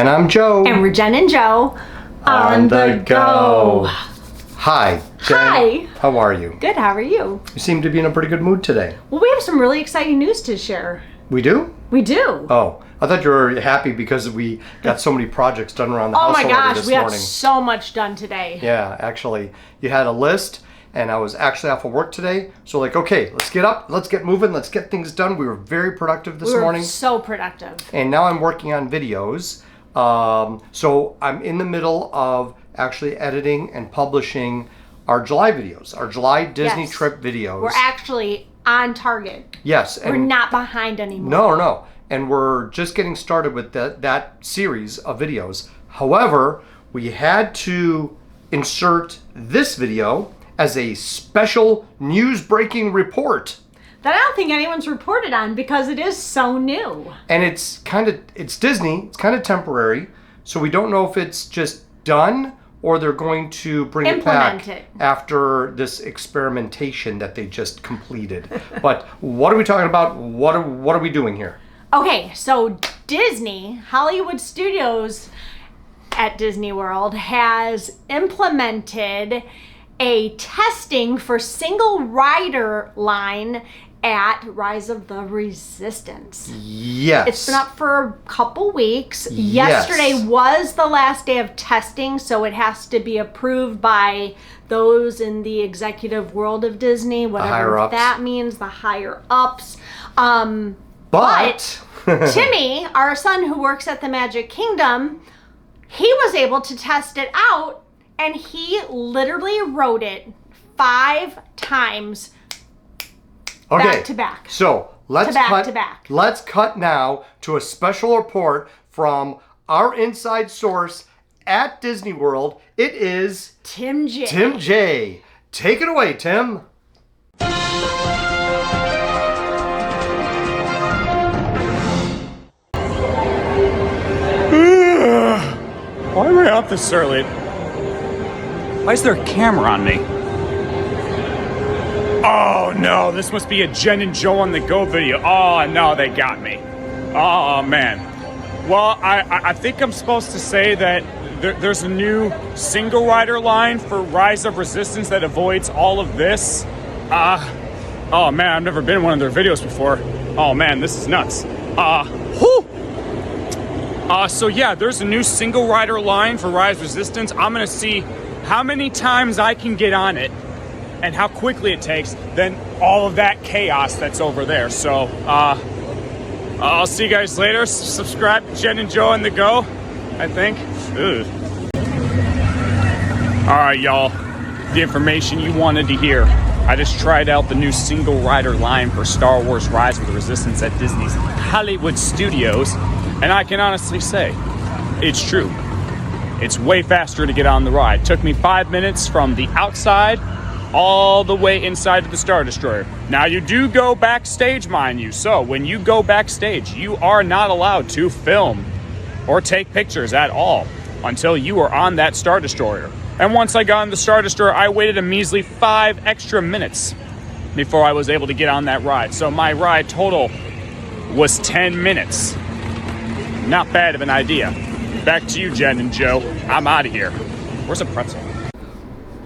And I'm Joe. And we're Jen and Joe on the go. Hi, Jen. Hi. How are you? Good, how are you? You seem to be in a pretty good mood today. Well, we have some really exciting news to share. We do? We do. Oh, I thought you were happy because we got so many projects done around the house already this morning. Oh my gosh, we got so much done today. Yeah, actually, you had a list, and I was actually off of work today. So like, okay, let's get up, let's get moving, let's get things done. We were very productive this morning. So productive. And now I'm working on videos. So I'm in the middle of actually editing and publishing our July videos, our July Disney trip videos. We're actually on target. Yes. We're not behind anymore. No. And we're just getting started with that series of videos. However, we had to insert this video as a special news-breaking report. That I don't think anyone's reported on because it is so new. And it's Disney, it's kind of temporary, so we don't know if it's just done or they're going to bring it back after this experimentation that they just completed. But what are we talking about? What are we doing here? Okay, so Disney, Hollywood Studios at Disney World has implemented a testing for single rider line at Rise of the Resistance. Yes. It's been up for a couple weeks. Yes. Yesterday was the last day of testing, so it has to be approved by those in the executive world of Disney, whatever that means, the higher ups. But Timmy, our son who works at the Magic Kingdom, he was able to test it out, and he literally rode it 5 times back to back. So let's cut now to a special report from our inside source at Disney World. It is Tim J. Tim J. Take it away, Tim. Why am I up this early? Why is there a camera on me? Oh no, this must be a Jen and Joe on the go video. Oh no, they got me. Oh man. Well, I think I'm supposed to say that there's a new single rider line for Rise of Resistance that avoids all of this. Oh man, I've never been in one of their videos before. Oh man, this is nuts. So yeah, there's a new single rider line for Rise of Resistance. I'm gonna see how many times I can get on it and how quickly it takes than all of that chaos that's over there. So, I'll see you guys later. Subscribe to Jen and Joe on the go, I think. Ugh. All right, y'all, the information you wanted to hear. I just tried out the new single rider line for Star Wars Rise of the Resistance at Disney's Hollywood Studios, and I can honestly say, it's true. It's way faster to get on the ride. Took me 5 minutes from the outside all the way inside of the Star Destroyer. Now you do go backstage, mind you. So when you go backstage, you are not allowed to film or take pictures at all until you are on that Star Destroyer. And once I got on the Star Destroyer, I waited a measly 5 extra minutes before I was able to get on that ride. So my ride total was 10 minutes. Not bad of an idea. Back to you, Jen and Joe. I'm out of here. Where's a pretzel?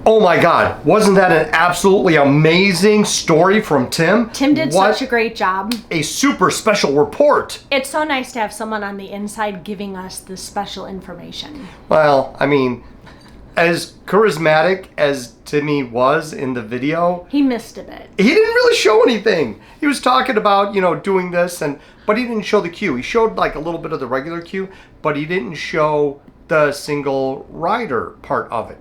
Oh my God, wasn't that an absolutely amazing story from Tim? Tim did such a great job. A super special report. It's so nice to have someone on the inside giving us this special information. Well, I mean, as charismatic as Timmy was in the video, he missed a bit. He didn't really show anything. He was talking about, doing this, but he didn't show the queue. He showed like a little bit of the regular queue, but he didn't show the single rider part of it.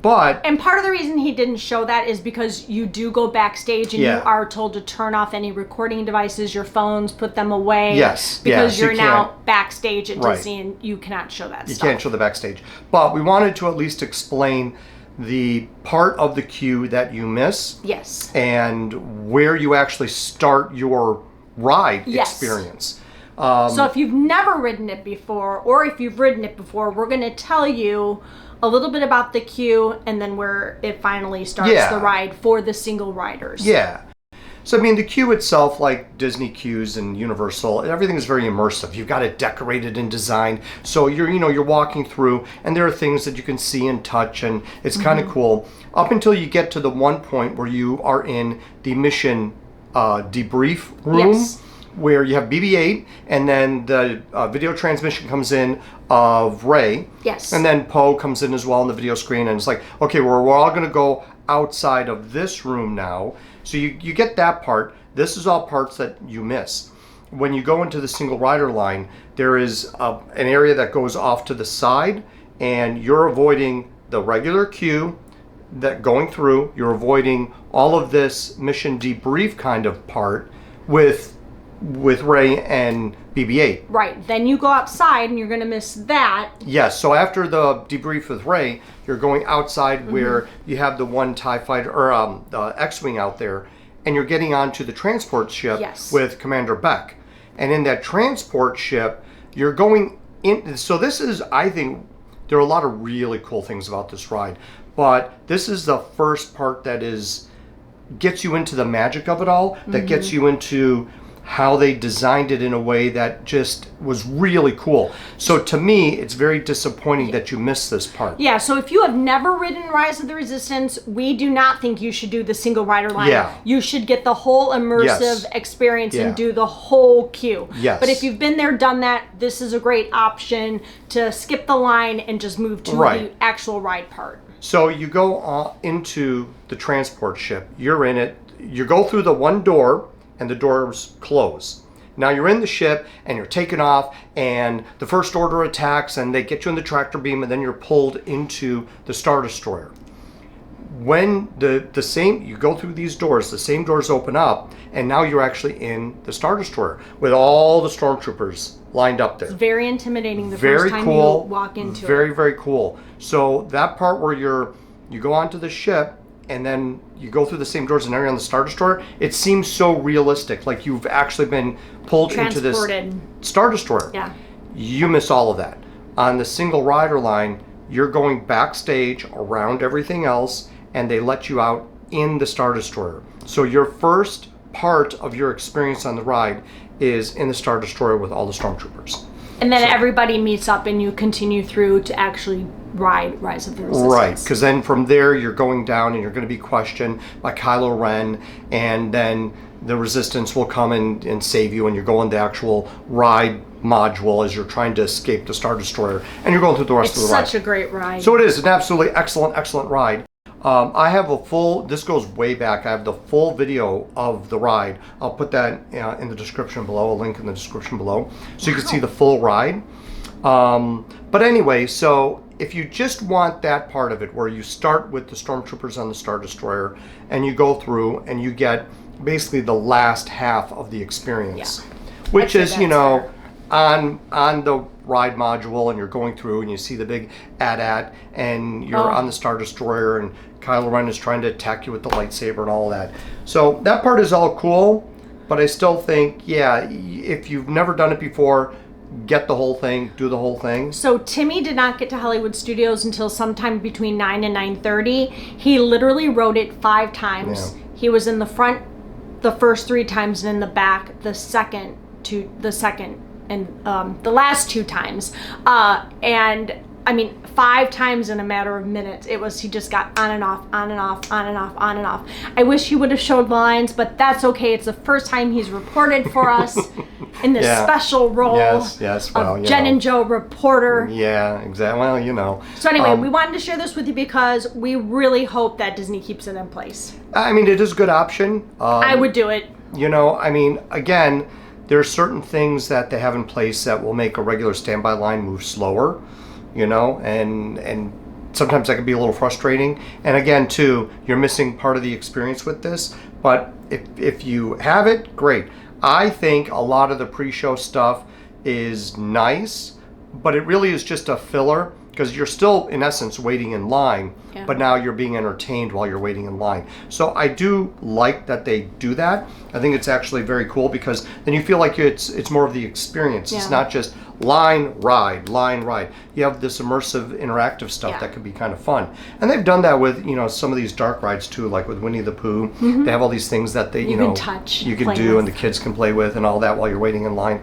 And part of the reason he didn't show that is because you do go backstage and you are told to turn off any recording devices, your phones, put them away. Yes. Because you're now backstage at Disney and you cannot show that stuff. You can't show the backstage. But we wanted to at least explain the part of the queue that you miss. Yes. And where you actually start your ride experience. So if you've never ridden it before, or if you've ridden it before, we're going to tell you a little bit about the queue and then where it finally starts the ride for the single riders. Yeah. So I mean, the queue itself, like Disney queues and Universal, everything is very immersive. You've got it decorated and designed, so you're walking through, and there are things that you can see and touch, and it's kind of cool. Up until you get to the one point where you are in the mission debrief room. Yes. Where you have BB-8, and then the video transmission comes in of Rey. Yes. And then Poe comes in as well on the video screen, and it's like, okay, we're all going to go outside of this room now. So you get that part. This is all parts that you miss. When you go into the single rider line, there is an area that goes off to the side, and you're avoiding the regular queue that going through. You're avoiding all of this mission debrief kind of part with Rey and BB-8. Right. Then you go outside and you're going to miss that. Yes. So after the debrief with Rey, you're going outside where you have the one TIE fighter or the X-Wing out there, and you're getting onto the transport ship with Commander Beck. And in that transport ship, you're going in. So this is, I think, there are a lot of really cool things about this ride, but this is the first part that gets you into the magic of it all, that gets you into how they designed it in a way that just was really cool. So to me, it's very disappointing that you missed this part. Yeah, so if you have never ridden Rise of the Resistance, we do not think you should do the single rider line. Yeah. You should get the whole immersive experience and do the whole queue. Yes. But if you've been there, done that, this is a great option to skip the line and just move to the actual ride part. So you go into the transport ship, you're in it, you go through the one door, and the doors close. Now you're in the ship and you're taken off, and the First Order attacks, and they get you in the tractor beam, and then you're pulled into the Star Destroyer. When you go through these doors, the same doors open up, and now you're actually in the Star Destroyer with all the stormtroopers lined up there. It's very intimidating the first time you walk into it. Very, very cool. So that part where you go onto the ship, and then you go through the same doors and now you're on the Star Destroyer, it seems so realistic, like you've actually been pulled into this Star Destroyer. Yeah. You miss all of that. On the single rider line, you're going backstage around everything else, and they let you out in the Star Destroyer. So your first part of your experience on the ride is in the Star Destroyer with all the stormtroopers. And then everybody meets up and you continue through to actually ride Rise of the Resistance. Right, because then from there you're going down and you're going to be questioned by Kylo Ren, and then the Resistance will come and save you, and you're going the actual ride module as you're trying to escape the Star Destroyer, and you're going through the rest of the ride. It's such a great ride. So it is an absolutely excellent ride. I have this goes way back, I have the full video of the ride. I'll put that in the description below, a link in the description below, so you can see the full ride. But anyway, so if you just want that part of it, where you start with the stormtroopers on the Star Destroyer, and you go through and you get basically the last half of the experience, which is, on the ride module, and you're going through and you see the big AT-AT, and you're on the Star Destroyer, and Kylo Ren is trying to attack you with the lightsaber and all that. So that part is all cool, but I still think, if you've never done it before, get the whole thing, do the whole thing. So Timmy did not get to Hollywood Studios until sometime between 9 and 9:30. He literally rode it 5 times. Yeah. He was in the front the first 3 times, and in the back the last 2 times. And I mean, 5 times in a matter of minutes. He just got on and off, on and off, on and off, on and off. I wish he would have showed lines, but that's okay. It's the first time he's reported for us in this special role of Jen and Joe reporter. Yeah, exactly. Well, So anyway, we wanted to share this with you because we really hope that Disney keeps it in place. I mean, it is a good option. I would do it. Again, there are certain things that they have in place that will make a regular standby line move slower, and sometimes that can be a little frustrating. And again, too, you're missing part of the experience with this. But if you have it, great. I think a lot of the pre-show stuff is nice, but it really is just a filler. because you're still in essence waiting in line, Yeah. but now you're being entertained while you're waiting in line. So I do like that they do that. I think it's actually very cool because then you feel like it's more of the experience. It's not just line, ride. You have this immersive, interactive stuff that can be kind of fun. And they've done that with, some of these dark rides too, like with Winnie the Pooh. They have all these things that they, you can touch, you can do, and the kids can play with and all that while you're waiting in line.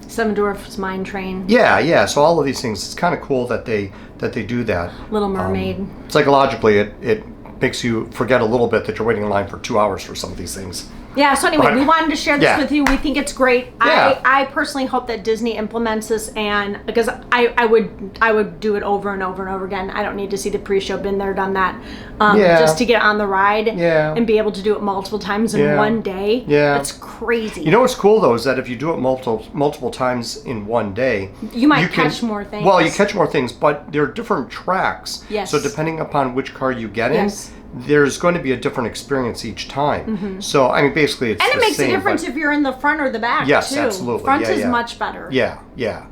Seven Dwarfs Mine Train. Yeah. So all of these things, it's kind of cool that they do that. Little Mermaid. Psychologically, it makes you forget a little bit that you're waiting in line for 2 hours for some of these things. Yeah, so anyway, we wanted to share this with you. We think it's great. Yeah. I personally hope that Disney implements this, and because I would do it over and over and over again. I don't need to see the pre-show, been there, done that, just to get on the ride and be able to do it multiple times in one day. Yeah. That's crazy. You know what's cool though is that if you do it multiple times in one day, you might catch more things. Well, you catch more things, but there are different tracks. Yes. So depending upon which car you get in, there's going to be a different experience each time. So I mean, basically, it's and the it makes same, a difference if you're in the front or the back. Yes, too. absolutely. Front Yeah, is yeah. much better. Yeah.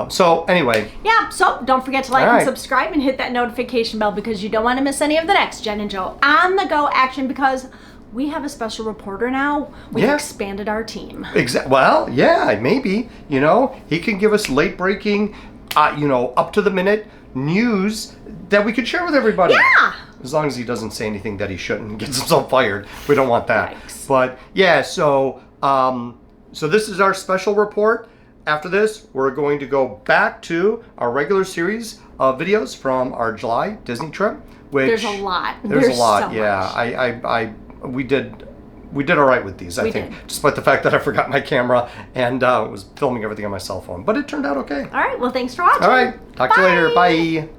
So anyway. Yeah, so don't forget to like All right. and subscribe and hit that notification bell because you don't want to miss any of the next Jen and Joe on the go action because we have a special reporter now. We've expanded our team. Well, yeah, maybe. He can give us late breaking, up to the minute news that we could share with everybody. Yeah. As long as he doesn't say anything that he shouldn't and gets himself fired. We don't want that. Yikes. But yeah, so this is our special report. After this, we're going to go back to our regular series of videos from our July Disney trip. Which There's a lot. There's a lot. So Yeah. We did all right with these, I think, did. despite the fact that I forgot my camera and was filming everything on my cell phone. But it turned out okay. All right. Well, thanks for watching. All right. Talk to you later. Bye.